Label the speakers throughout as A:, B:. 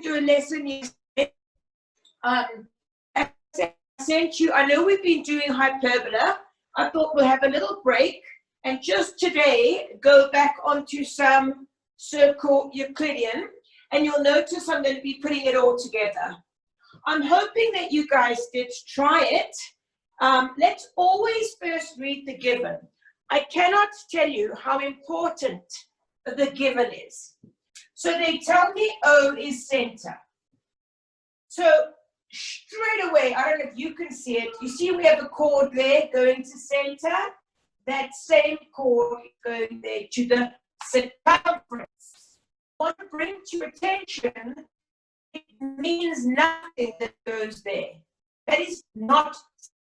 A: do a lesson yesterday. I sent you, I know we've been doing hyperbola. I thought we'll have a little break and just today go back onto some circle Euclidean, and you'll notice I'm going to be putting it all together. I'm hoping that you guys did try it. Let's always first read the given. I cannot tell you how important the given is. So they tell me O is center. So straight away, I don't know if you can see it. You see we have a chord there going to center. That same chord is going there to the circumference. I want to bring to your attention, it means nothing that goes there. That is not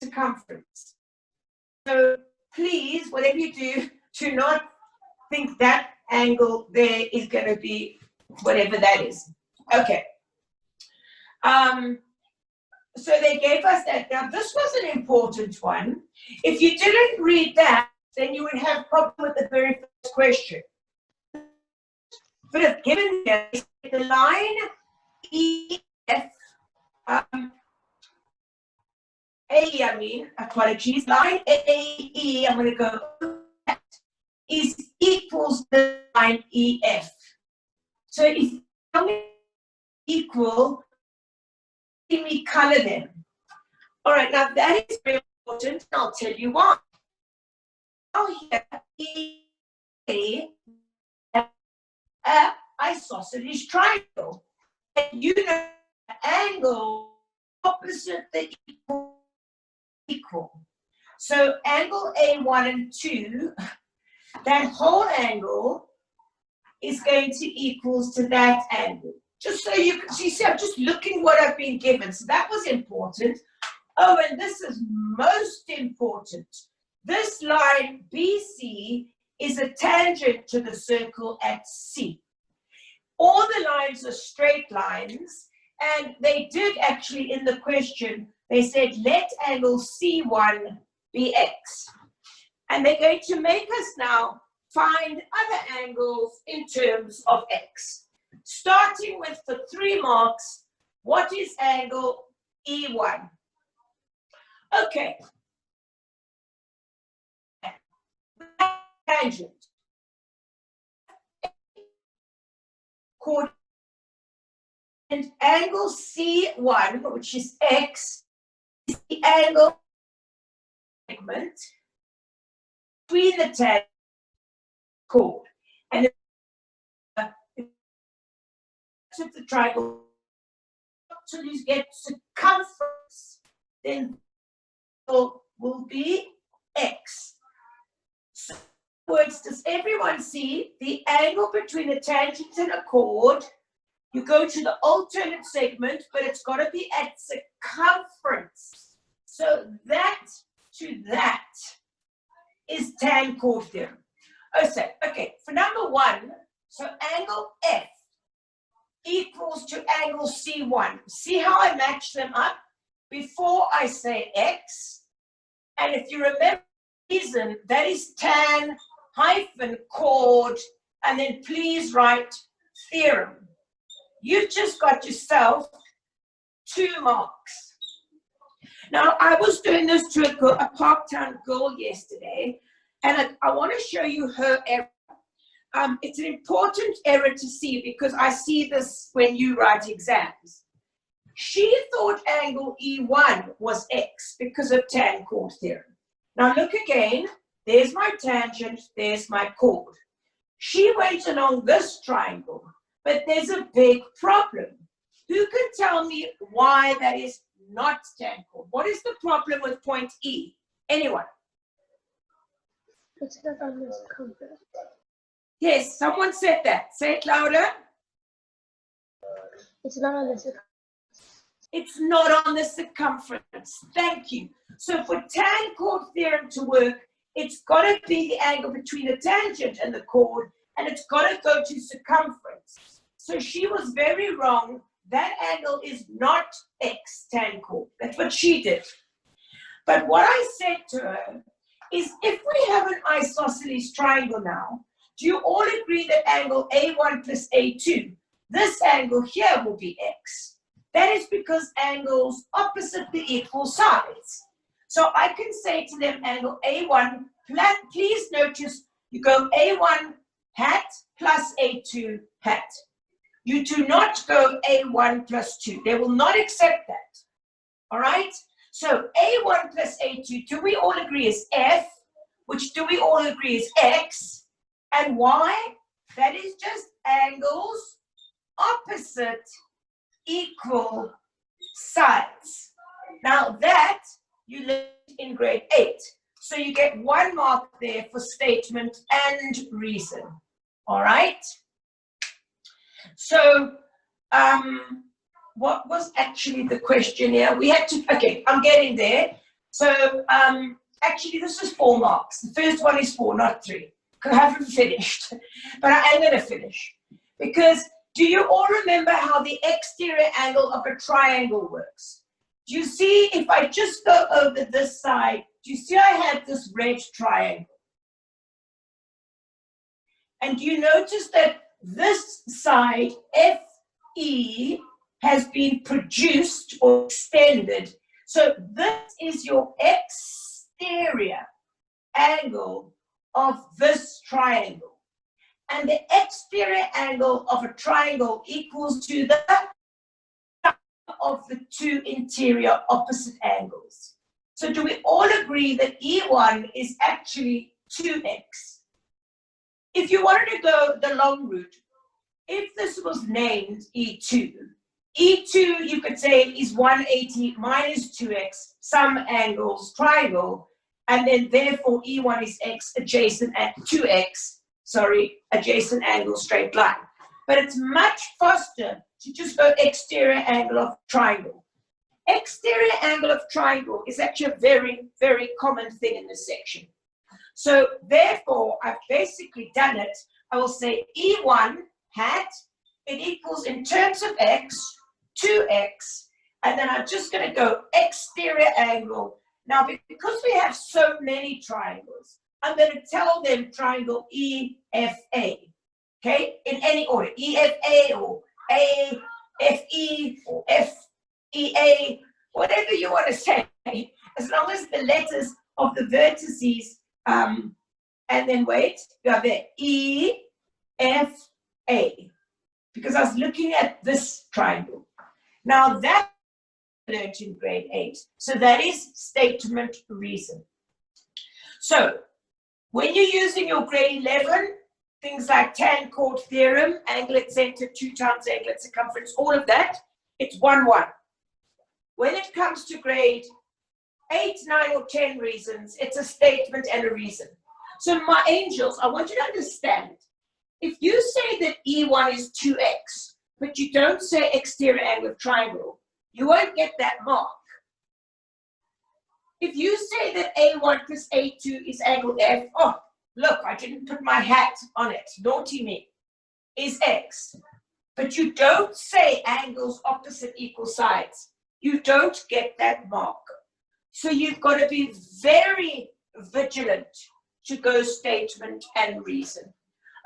A: circumference. So please, whatever you do, do not think that angle there is going to be whatever that is. Okay. So they gave us that. Now, this was an important one. If you didn't read that, then you would have a problem with the very first question. But if given here, the line EF, apologies, line AE, I'm going to go, is equals the line EF. So if you equal, let me color them. All right, now that is very important, and I'll tell you why. Now here, isosceles triangle. And you know the angle opposite the equal. So angle A1 and 2, that whole angle is going to equals to that angle. Just so you can see, I'm just looking what I've been given. So that was important. Oh, and this is most important. This line BC is a tangent to the circle at C. All the lines are straight lines, and they did actually in the question, they said, let angle C1 be X. And they're going to make us now find other angles in terms of X. Starting with, for 3 marks, what is angle E1? Okay. Tangent. Chord. And angle C1, which is X, is the angle segment between the tangent chord. And if the triangle till you get circumference, then will be X. So, in other words, does everyone see the angle between a tangent and a chord? You go to the alternate segment, but it's got to be at circumference. So that to that is tan chord theorem. Okay, for number 1, so angle F equals to angle C1. See how I match them up before I say X? And if you remember the reason, that is tan hyphen chord, and then please write theorem. You've just got yourself 2 marks. Now, I was doing this to a Parktown girl yesterday, and I want to show you her error. It's an important error to see because I see this when you write exams. She thought angle E1 was X because of tan chord theorem. Now look again, there's my tangent, there's my chord. She went along this triangle, but there's a big problem. Who can tell me why that is not tan chord? What is the problem with point E? Anyone?
B: It's not on the circumference.
A: Yes, someone said that. Say it louder.
B: It's not on the circumference.
A: It's not on the circumference. Thank you. So for tan chord theorem to work, it's got to be the angle between the tangent and the chord, and it's got to go to circumference. So she was very wrong. That angle is not X tan chord. That's what she did. But what I said to her is, if we have an isosceles triangle now, do you all agree that angle A1 plus A2 this angle here will be x. That is because angles opposite the equal sides. So I can say to them angle A1, please notice you go A1 hat plus A2 hat. You do not go A1 plus 2. They will not accept that. All right? So A1 plus A2, do we all agree is F, which do we all agree is X, and Y? That is just angles opposite equal sides. Now that you learned in grade 8. So you get 1 mark there for statement and reason. All right? So, what was actually the question here? We had to, okay, I'm getting there. So, actually, this is 4 marks. The first one is 4, not 3. Because I haven't finished. But I am going to finish. Because do you all remember how the exterior angle of a triangle works? Do you see, if I just go over this side, do you see I have this red triangle? And do you notice that this side, FE, has been produced or extended? So this is your exterior angle of this triangle. And the exterior angle of a triangle equals to the sum of the 2 interior opposite angles. So do we all agree that E1 is actually 2x? If you wanted to go the long route, if this was named E2, E2 you could say is 180 minus 2x, sum angles triangle, and then therefore E1 is x adjacent at 2x, adjacent angle straight line. But it's much faster to just go exterior angle of triangle. Exterior angle of triangle is actually a very, very common thing in this section. So therefore, I've basically done it. I will say E1 hat, it equals in terms of x, 2x, and then I'm just going to go exterior angle. Now, because we have so many triangles, I'm going to tell them triangle EFA, okay, in any order, EFA or AFE or FEA, whatever you want to say, as long as the letters of the vertices, and then wait, you have there, EFA, because I was looking at this triangle. Now that I learned in grade 8, so that is statement reason. So when you're using your grade 11, things like tan chord theorem, angle at center, 2 times angle at circumference, all of that, it's 1, 1. When it comes to grade 8, 9, or 10 reasons, it's a statement and a reason. So my angels, I want you to understand, if you say that E1 is 2x, but you don't say exterior angle of triangle, you won't get that mark. If you say that A1 plus A2 is angle F, oh, look, I didn't put my hat on it, naughty me, is X. But you don't say angles opposite equal sides. You don't get that mark. So you've got to be very vigilant to go statement and reason.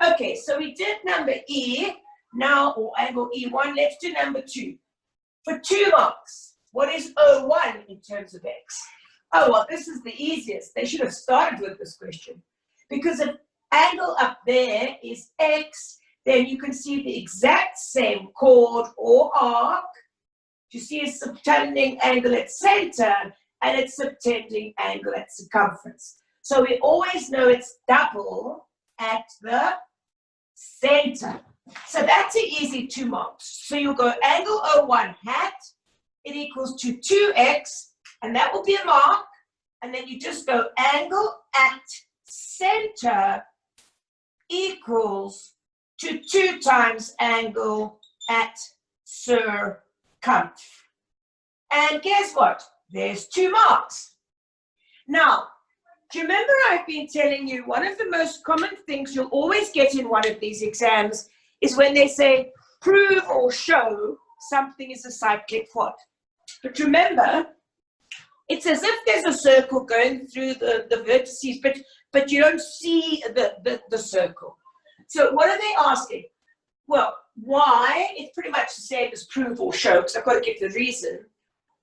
A: Okay, so we did number E, now, or angle E1, let's do number 2. For 2 marks, what is O1 in terms of X? Oh, well, this is the easiest. They should have started with this question. Because if angle up there is X, then you can see the exact same chord or arc. You see a subtending angle at center and its subtending angle at circumference. So we always know it's double at the center. So that's an easy 2 marks. So you'll go angle O1 hat, it equals to 2x, and that will be a mark. And then you just go angle at center equals to 2 times angle at circumference. And guess what? There's 2 marks. Now, do you remember I've been telling you one of the most common things you'll always get in one of these exams is when they say prove or show something is a cyclic quad. But remember, it's as if there's a circle going through the vertices, but you don't see the circle. So what are they asking? Well, why? It's pretty much the same as prove or show, because I've got to give the reason.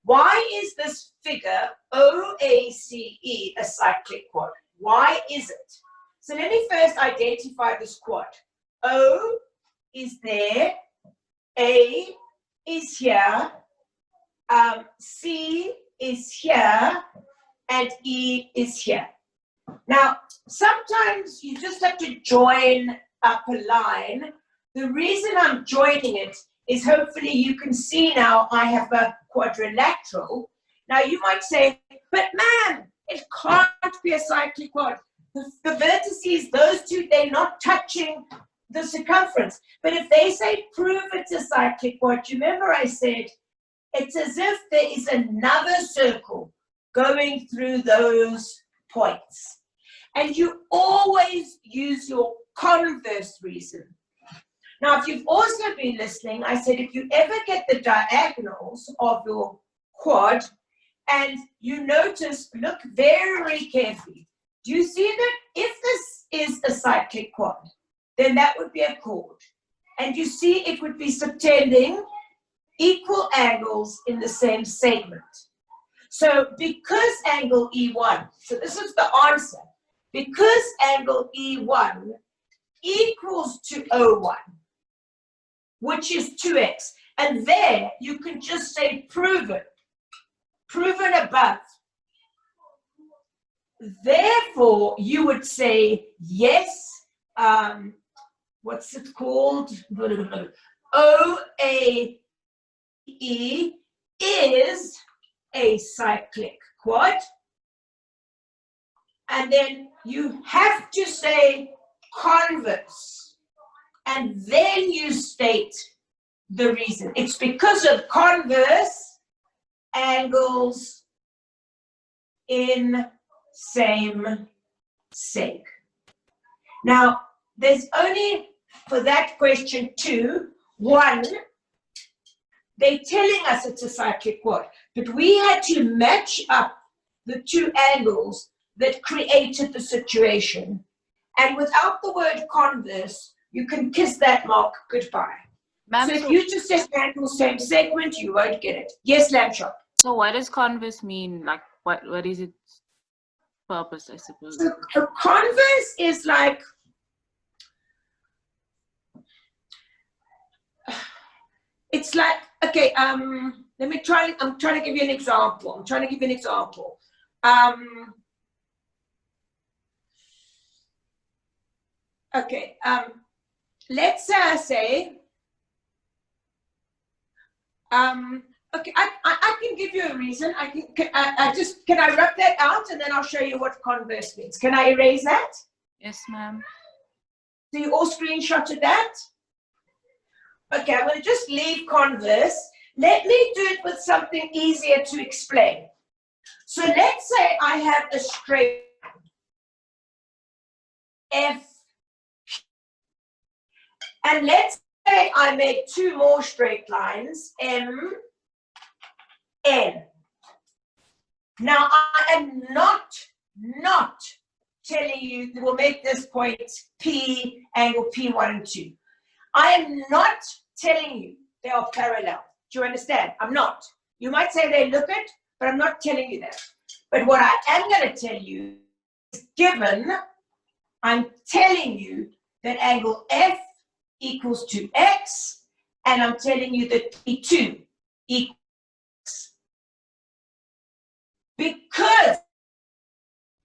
A: Why is this figure OACE a cyclic quad? Why is it? So let me first identify this quad. O is there, A is here, C is here, and E is here. Now, sometimes you just have to join up a line. The reason I'm joining it is hopefully you can see now I have a quadrilateral. Now you might say, but ma'am, it can't be a cyclic quad. The vertices, those two, they're not touching the circumference. But if they say prove it's a cyclic quad, you remember I said, it's as if there is another circle going through those points. And you always use your converse reason. Now, if you've also been listening, I said if you ever get the diagonals of your quad and you notice, look very carefully. Do you see that if this is a cyclic quad, then that would be a chord. And you see it would be subtending equal angles in the same segment. So because angle E1, so this is the answer, because angle E1 equals to O1, which is 2x, and there you can just say proven above. Therefore, you would say, yes, what's it called? OAE is a cyclic quad. And then you have to say converse. And then you state the reason. It's because of converse angles in same seg. Now, there's only for that question two. One, they're telling us it's a cyclic quad, but we had to match up the two angles that created the situation. And without the word converse, you can kiss that mark goodbye. So if you just say angle same segment, you won't get it. Yes, Lamshot.
C: So what does converse mean? Like what is its purpose, I suppose?
A: So a converse is like, it's like, okay, let me try, I'm trying to give you an example. Okay, let's say, okay, I can give you a reason. Can I rub that out and then I'll show you what converse means. Can I erase that?
C: Yes, ma'am.
A: So you all screenshotted that? Okay, I'm going to just leave converse. Let me do it with something easier to explain. So let's say I have a straight F, and let's say I make two more straight lines, M, N. Now I am not telling you that we'll make this point P, angle P1 and 2. I am not telling you they are parallel. Do you understand? I'm not. You might say they look it, but I'm not telling you that. But what I am going to tell you is given, I'm telling you that angle F equals to X, and I'm telling you that P2 equals X. Because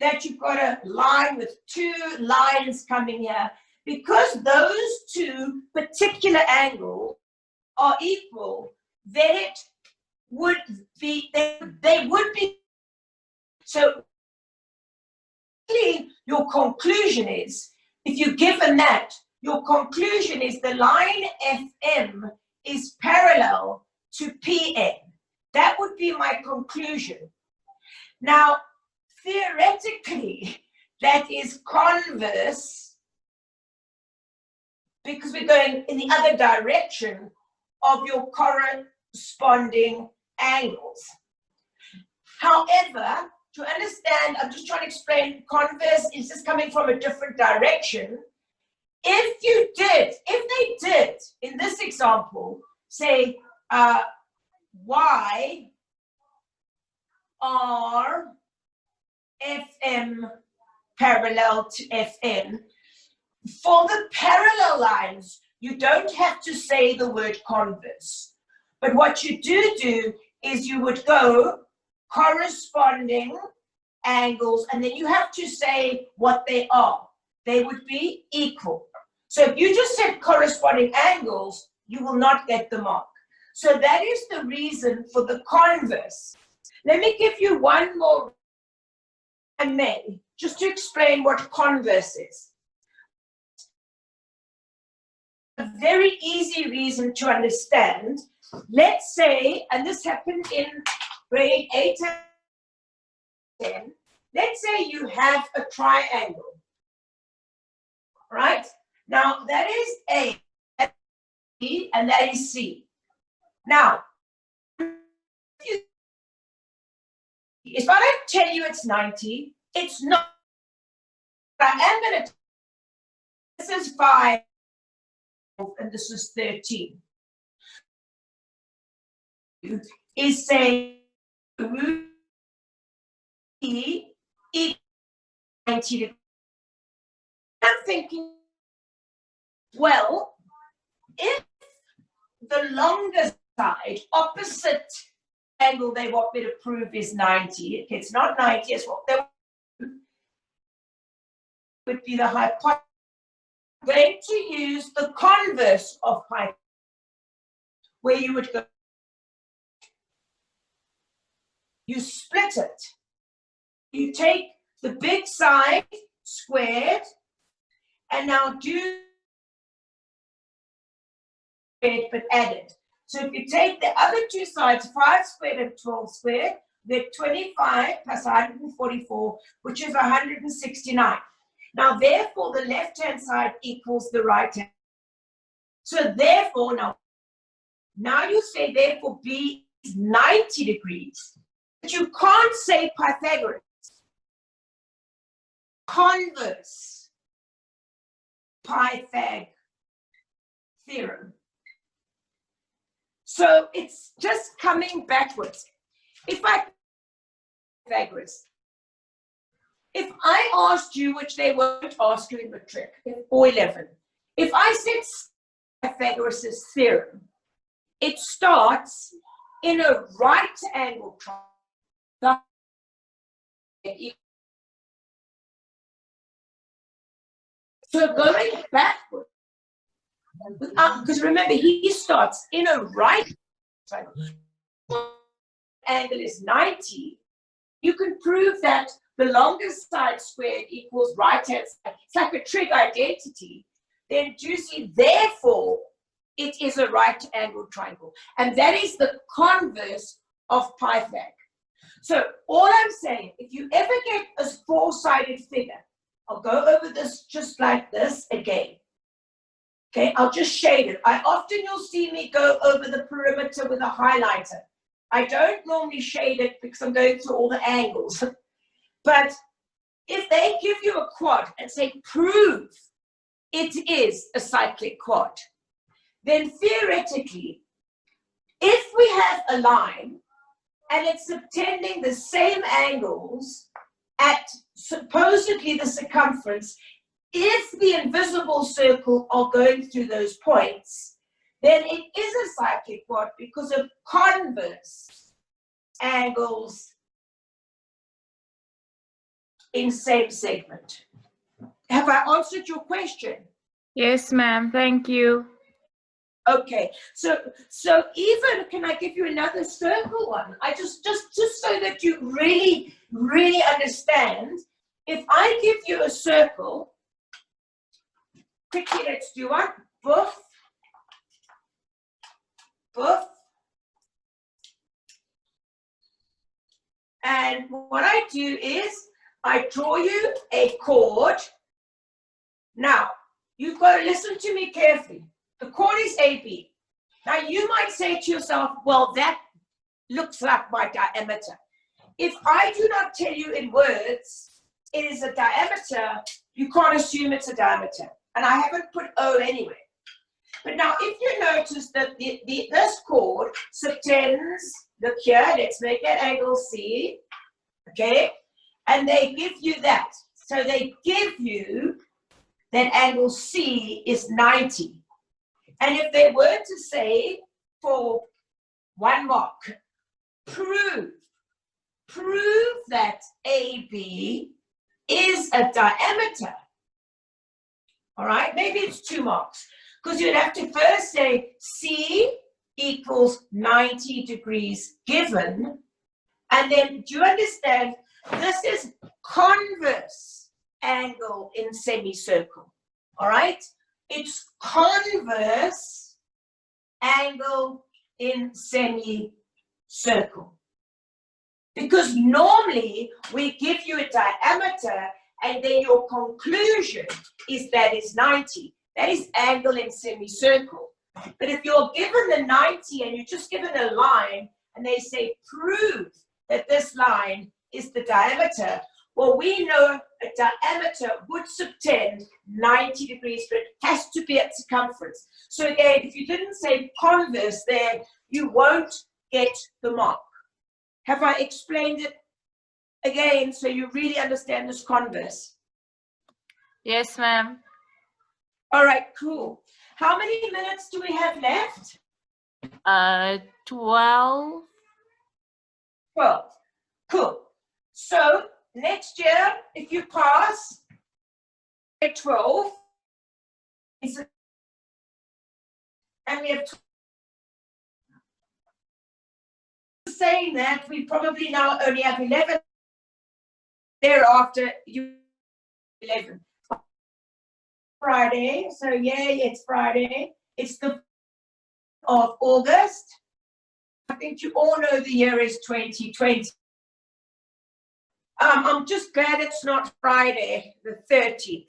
A: that you've got a line with two lines coming here, because those two particular angles are equal, then it would be, they would be. So your conclusion is, if you're given that, your conclusion is the line FM is parallel to PN. That would be my conclusion. Now, theoretically, that is converse, because we're going in the other direction of your corresponding angles. However, to understand, I'm just trying to explain, converse is just coming from a different direction. if they did, in this example, say Y R FM parallel to FN, for the parallel lines, you don't have to say the word converse. But what you do is you would go corresponding angles, and then you have to say what they are. They would be equal. So if you just said corresponding angles, you will not get the mark. So that is the reason for the converse. Let me give you one more, I may, just to explain what converse is. A very easy reason to understand. Let's say, and this happened in grade 8 and 10, let's say you have a triangle, right? Now that is A, that is B, and that is C. Now, if I don't tell you it's 90, it's not. I am going to, this is 5, and this is 13. Is saying root E equals 90 degrees. I'm thinking, well, if the longer side, opposite angle they want me to prove is 90, if it's not 90, it's what they would be the hypotenuse. I'm going to use the converse of hypotenuse, where you would go, you split it. You take the big side squared, and now do squared but added. So if you take the other two sides, 5 squared and 12 squared, they're 25 plus 144, which is 169. Now, therefore, the left-hand side equals the right-hand. So therefore, now you say, therefore, B is 90 degrees. But you can't say Pythagoras. Converse Pythag theorem. So it's just coming backwards. If Pythagoras, if I asked you, which they won't ask you in matric, or 11, if I said Pythagoras' theorem, it starts in a right angle triangle. So going backwards, because remember, he starts in a right triangle. Angle is 90. You can prove that the longest side squared equals right-hand side. It's like a trig identity. Then do you see, therefore, it is a right angle triangle. And that is the converse of Pythag. So all I'm saying, if you ever get a four-sided figure, I'll go over this just like this again. Okay, I'll just shade it. Often you'll see me go over the perimeter with a highlighter. I don't normally shade it because I'm going through all the angles. But if they give you a quad and say, prove it is a cyclic quad, then theoretically, if we have a line and it's subtending the same angles at supposedly the circumference, if the invisible circle are going through those points, then it is a cyclic quad because of converse angles in same segment. Have I answered your question?
C: Yes, ma'am. Thank you.
A: Okay, so even, can I give you another circle one? I just so that you really understand. If I give you a circle, quickly let's do one. Boof, boof. And what I do is I draw you a chord. Now, you've got to listen to me carefully. The chord is AB. Now, you might say to yourself, well, that looks like my diameter. If I do not tell you in words, it is a diameter, you can't assume it's a diameter. And I haven't put O anyway. But now if you notice that this chord subtends, look here, let's make that angle C, okay? And they give you that. So they give you that angle C is 90. And if they were to say for 1 mark, prove that AB is a diameter. All right, maybe it's 2 marks, because you'd have to first say C equals 90 degrees given, and then do you understand? This is converse angle in semicircle. All right, it's converse angle in semicircle. Because normally we give you a diameter and then your conclusion is that is 90. That is angle in semicircle. But if you're given the 90 and you're just given a line and they say prove that this line is the diameter, well, we know a diameter would subtend 90 degrees, but it has to be at circumference. So again, if you didn't say converse there, you won't get the mark. Have I explained it again so you really understand this converse?
C: Yes, ma'am.
A: All right, cool. How many minutes do we have left?
C: 12.
A: 12. Cool. So next year, if you pass at 12, and we have saying that we probably now only have 11. Thereafter, you 11. Friday, so yay, it's Friday. It's the of August. I think you all know the year is 2020. I'm just glad it's not Friday, the 13th.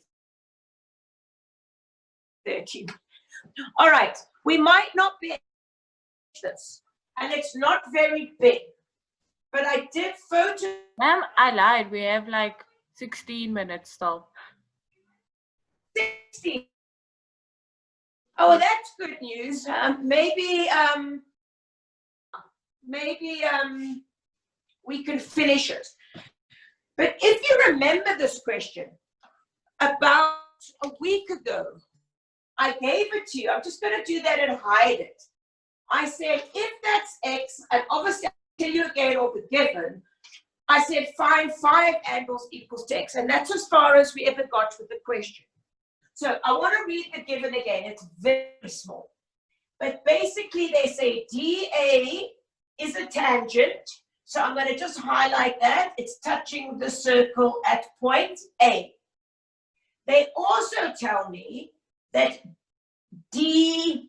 A: 13th. All right, we might not be this, and it's not very big, but I did photo.
C: Ma'am, I lied. We have like 16 minutes still.
A: 16. Oh, that's good news. Maybe we can finish it. But if you remember this question, about a week ago, I gave it to you. I'm just going to do that and hide it. I said, if that's X, and obviously I'll tell you again all the given, I said find 5 angles equals to X. And that's as far as we ever got with the question. So I want to read the given again. It's very small. But basically they say DA is a tangent. So I'm going to just highlight that. It's touching the circle at point A. They also tell me that DB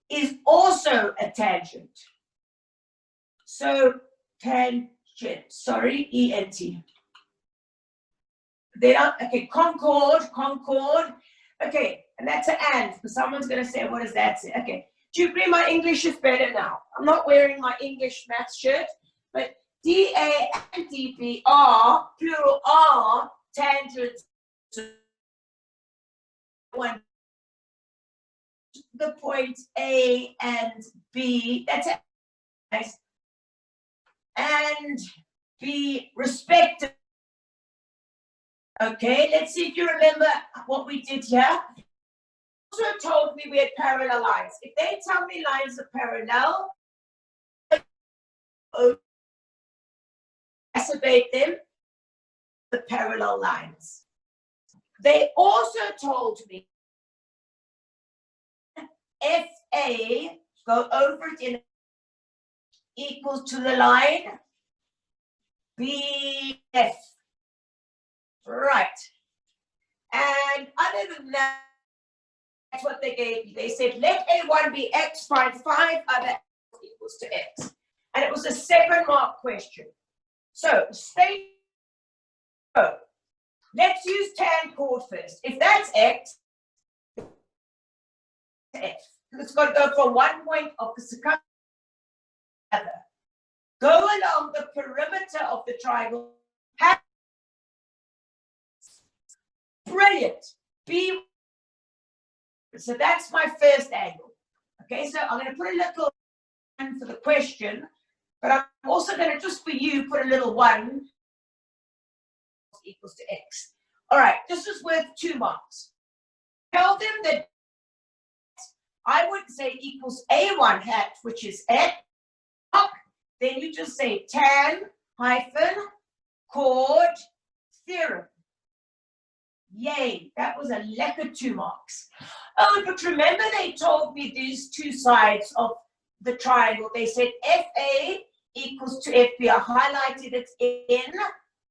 A: is also a tangent. So tangent, sorry, ENT. They are, okay, concord. Okay, and that's an and, because someone's going to say, what does that say? Okay, do you agree my English is better now? I'm not wearing my English math shirt, but DA and DB are, plural are, tangents to one. The point A and B, that's it. Nice. And B respectively. Okay, let's see if you remember what we did here. Also told me we had parallel lines. If they tell me lines are parallel, exacerbate them, the parallel lines. They also told me FA, go over it in equals to the line BF. Right. And other than that, that's what they gave me. They said, let A1 be X, find 5 other equals to X. And it was a 7-mark question. So, stay. Let's use tan chord first. If that's X, F. It's got to go from one point of the circumference to the other. Go along the perimeter of the triangle. Brilliant. B. So that's my first angle. Okay, so I'm going to put a little 1 for the question, but I'm also going to, just for you, put a little 1 equals to x. All right, this is worth 2 marks. Tell them that I would say equals A1 hat, which is x. Then you just say tan hyphen chord theorem. Yay, that was a lekker 2 marks. Oh, but remember they told me these 2 sides of the triangle. They said FA equals to FB. I highlighted it in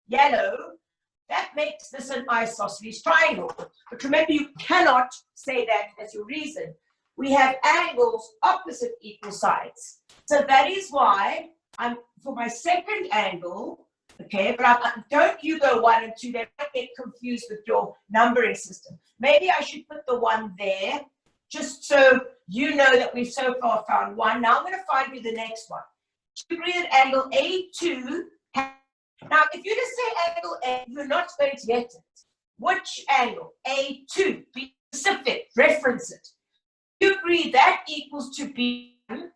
A: yellow. That makes this an isosceles triangle. But remember, you cannot say that as your reason. We have angles opposite equal sides. So that is why I'm, for my second angle, okay, but don't you go 1 and 2, they might get confused with your numbering system. Maybe I should put the 1 there, just so you know that we've so far found 1. Now I'm going to find you the next one. You agree that angle A2, now if you just say angle A, you're not going to get it. Which angle? A2, be specific, reference it. You agree that equals to B1,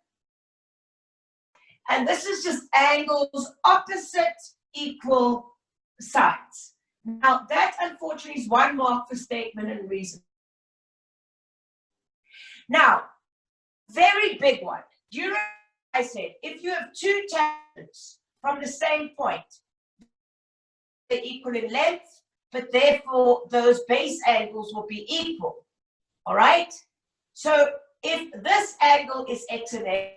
A: and this is just angles opposite equal sides. Now that unfortunately is 1 mark for statement and reason. Now, very big one. Do you remember I said if you have 2 tangents from the same point, they're equal in length, but therefore those base angles will be equal. All right? So if this angle is x and a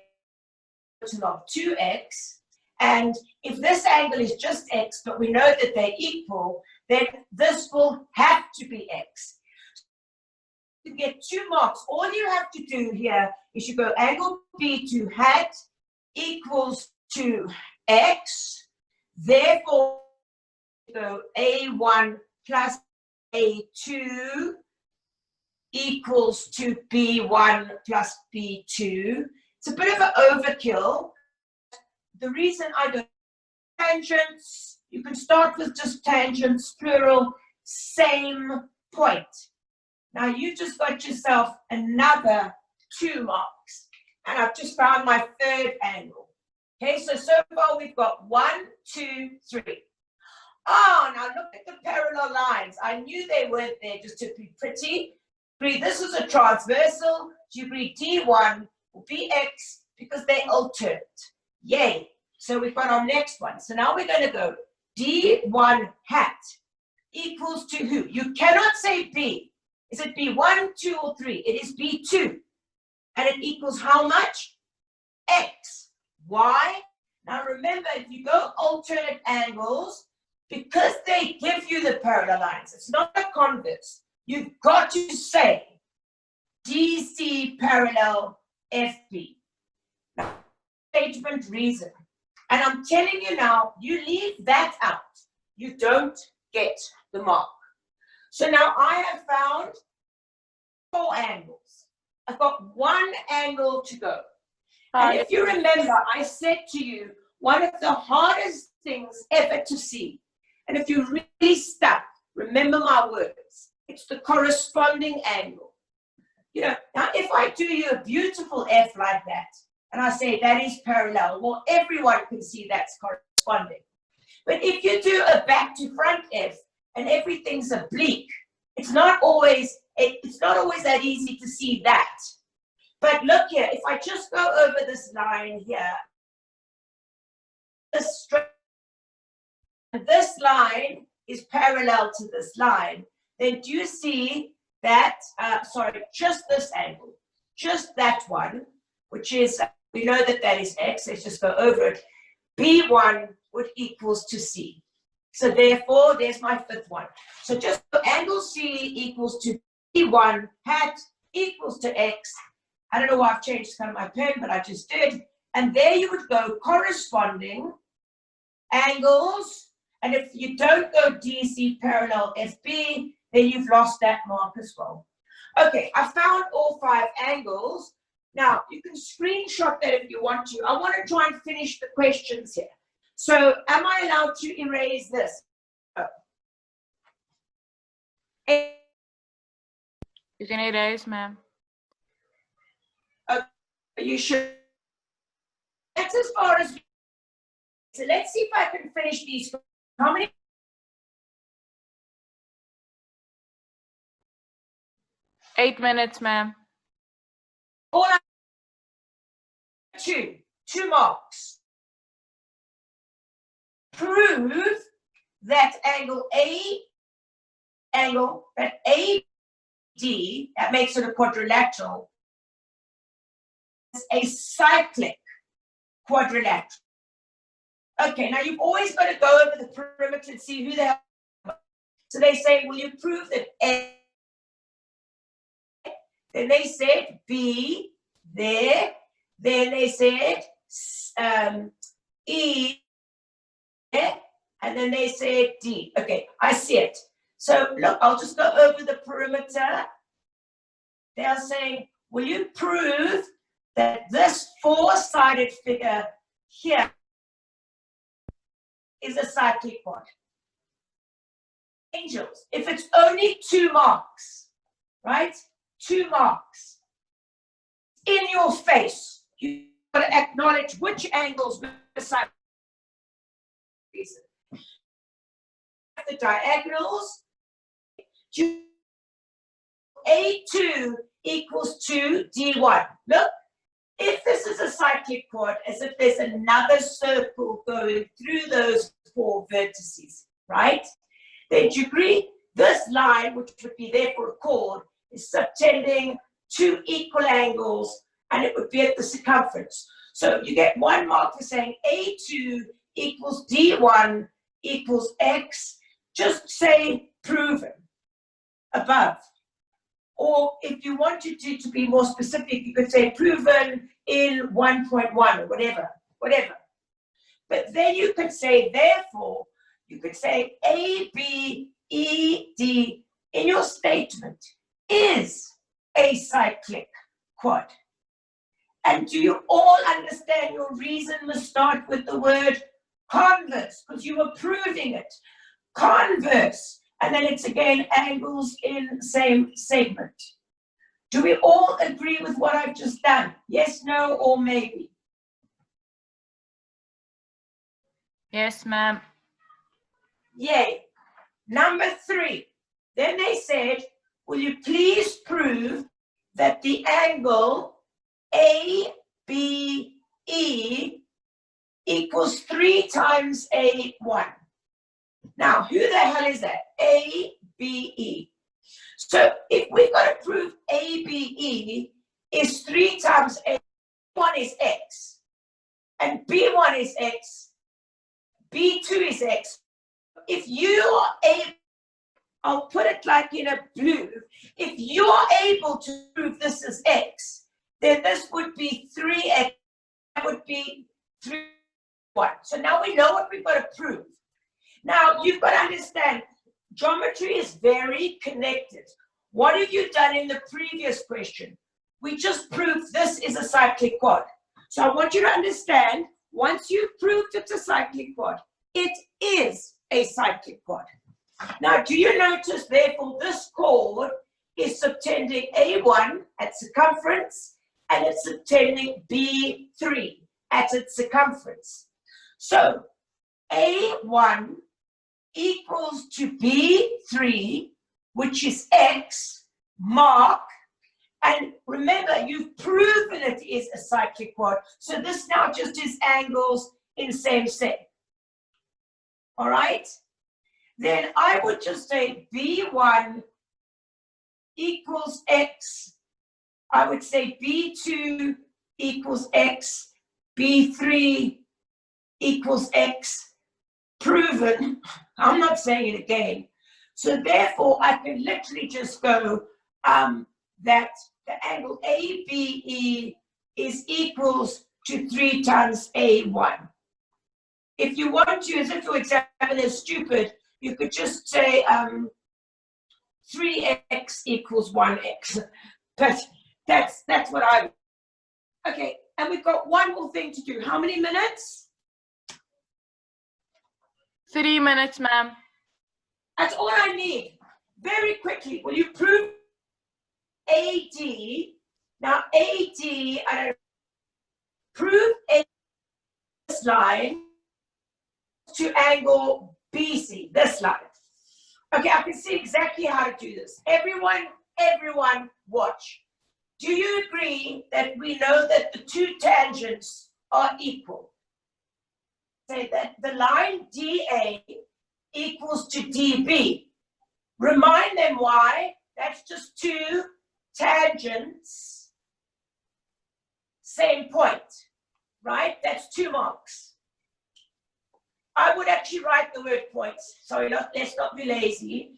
A: of 2x, and if this angle is just x, but we know that they're equal, then this will have to be x. To get 2 marks, all you have to do here is you go angle B2 hat equals to x, therefore you go A1 plus A2 equals to B1 plus B2. It's a bit of an overkill. The reason I don't tangents, you can start with just tangents, plural, same point. Now you just got yourself another 2 marks. And I've just found my third angle. Okay, so far we've got 1, 2, 3. Oh, now look at the parallel lines. I knew they weren't there just to be pretty. This is a transversal. You agree D1 will be X because they alternate. Yay. So we've got our next one. So now we're going to go D1 hat equals to who? You cannot say B. Is it B1, 2, or 3? It is B2. And it equals how much? X. Why? Now remember, if you go alternate angles, because they give you the parallel lines, it's not a converse. You've got to say DC parallel FB. Now, statement reason. And I'm telling you now, you leave that out, you don't get the mark. So now I have found 4 angles. I've got 1 angle to go. And if you remember, I said to you, one of the hardest things ever to see, and if you're really stuck, remember my words, it's the corresponding angle. You know, now if I do you a beautiful F like that, and I say that is parallel, well, everyone can see that's corresponding. But if you do a back to front F, and everything's oblique, it's not always that easy to see that. But look here, if I just go over this line here, this line is parallel to this line, then do you see that, just this angle, just that one, which is, we know that that is X, let's just go over it, B1 would equals to C. So therefore, there's my 5th one. So just angle C equals to B1 hat equals to X. I don't know why I've changed the color of my pen, but I just did. And there you would go corresponding angles. And if you don't go DC parallel FB, then you've lost that mark as well. Okay, I found all 5 angles. Now, you can screenshot that if you want to. I want to try and finish the questions here. So, am I allowed to erase this? Oh.
C: You can erase, ma'am.
A: Are you sure? That's as far as. So let's see if I can finish these. How many?
C: Eight minutes, ma'am.
A: All I two marks. Prove that angle that AD, that makes it a quadrilateral, is a cyclic quadrilateral. Okay, now you've always got to go over the perimeter and see who the hell. So they say, will you prove that A? Then they said B there. Then they said E there. And then they said D. Okay, I see it. So look, I'll just go over the perimeter. They are saying, will you prove that this four-sided figure here is a cyclic quad? Angels, if it's only 2 marks, right? 2 marks. In your face, you've got to acknowledge which angles beside the diagonals. A2 equals 2 D1. Look, if this is a cyclic quad, as if there's another circle going through those 4 vertices, right? Then do you agree? This line, which would be there for a chord, is subtending 2 equal angles, and it would be at the circumference. So you get 1 mark for saying A2 equals D1 equals X. Just say proven above. Or if you wanted to be more specific, you could say proven in 1.1 or whatever. But then you could say, therefore, you could say A, B, E, D in your statement is a cyclic quad. And do you all understand your reason must start with the word converse, because you were proving it. Converse. And then it's again angles in same segment. Do we all agree with what I've just done? Yes, no, or maybe?
C: Yes, ma'am.
A: Yay. Number 3. Then they said, will you please prove that the angle ABE equals 3 times A1? Now, who the hell is that? ABE. So if we've got to prove ABE is 3 times A1 is X, and B1 is X, B2 is X. If you are able, I'll put it like in a blue, if you are able to prove this is X, then this would be 3X, that would be 3, 1. So now we know what we've got to prove. Now, you've got to understand, geometry is very connected. What have you done in the previous question? We just proved this is a cyclic quad. So I want you to understand, once you've proved it's a cyclic quad, it is a cyclic quad. Now, do you notice, therefore, this chord is subtending A1 at circumference, and it's subtending B3 at its circumference. So, A1 equals to B3, which is X, mark, and remember, you've proven it is a cyclic quad, so this now just is angles in same seg. All right? Then I would just say B1 equals X. I would say B2 equals X. B3 equals X. Proven. I'm not saying it again. So therefore, I can literally just go that the angle ABE is equals to 3 times A1. If you want to, as if your examiner is stupid, you could just say 3x equals 1x. But that's what I. Okay, and we've got one more thing to do. How many minutes?
C: 3 minutes, ma'am.
A: That's all I need. Very quickly, will you prove AD. Now AD, I don't prove a this line to angle BC, this line. Okay, I can see exactly how to do this. Everyone watch. Do you agree that we know that the two tangents are equal? Say that the line DA equals to DB. Remind them why. That's just two tangents, same point, right? That's 2 marks. I would actually write the word points. Sorry, let's not be lazy.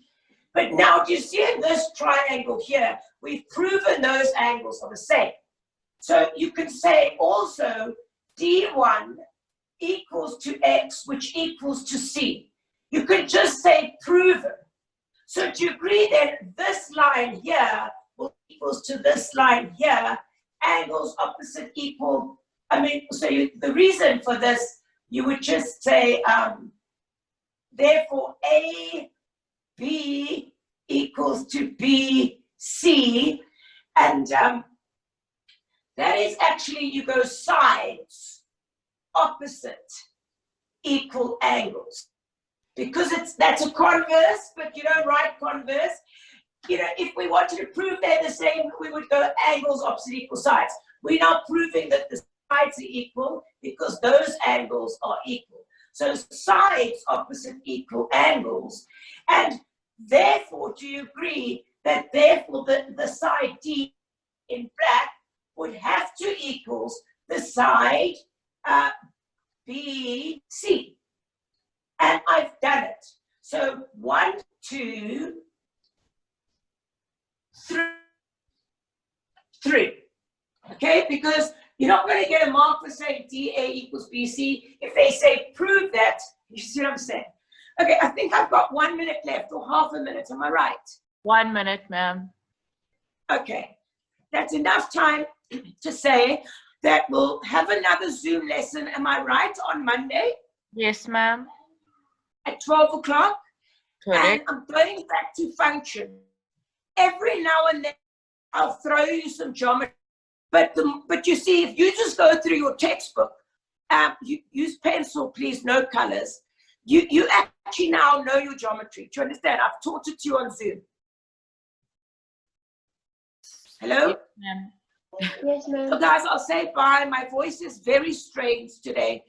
A: But now, do you see in this triangle here, we've proven those angles are the same. So you can say also D1 equals to X, which equals to C. You could just say proven. So do you agree that this line here will equals to this line here, angles opposite equal? I mean, so the reason for this, you would just say, therefore AB equals to BC, and that is actually, you go sides, opposite, equal angles. Because that's a converse, but you don't write converse. You know, if we wanted to prove they're the same, we would go angles opposite equal sides. We're not proving that the sides are equal because those angles are equal. So sides opposite equal angles. And therefore, do you agree that therefore the side D in black would have to equals the side BC? And I've done it. So 1, 2, 3. Okay, because you're not going to get a mark for saying DA equals BC if they say prove that. You see what I'm saying? Okay, I think I've got 1 minute left, or half a minute. Am I right?
C: 1 minute, ma'am.
A: Okay, that's enough time to say that we'll have another Zoom lesson. Am I right, on Monday
C: Yes, ma'am.
A: at 12 o'clock?
C: Correct.
A: And I'm going back to function. Every now and then, I'll throw you some geometry. But you see, if you just go through your textbook, you use pencil, please, no colors. You actually now know your geometry. Do you understand? I've taught it to you on Zoom. Hello?
C: Yes, ma'am.
B: Yes, ma'am.
A: So guys, I'll say bye. My voice is very strange today.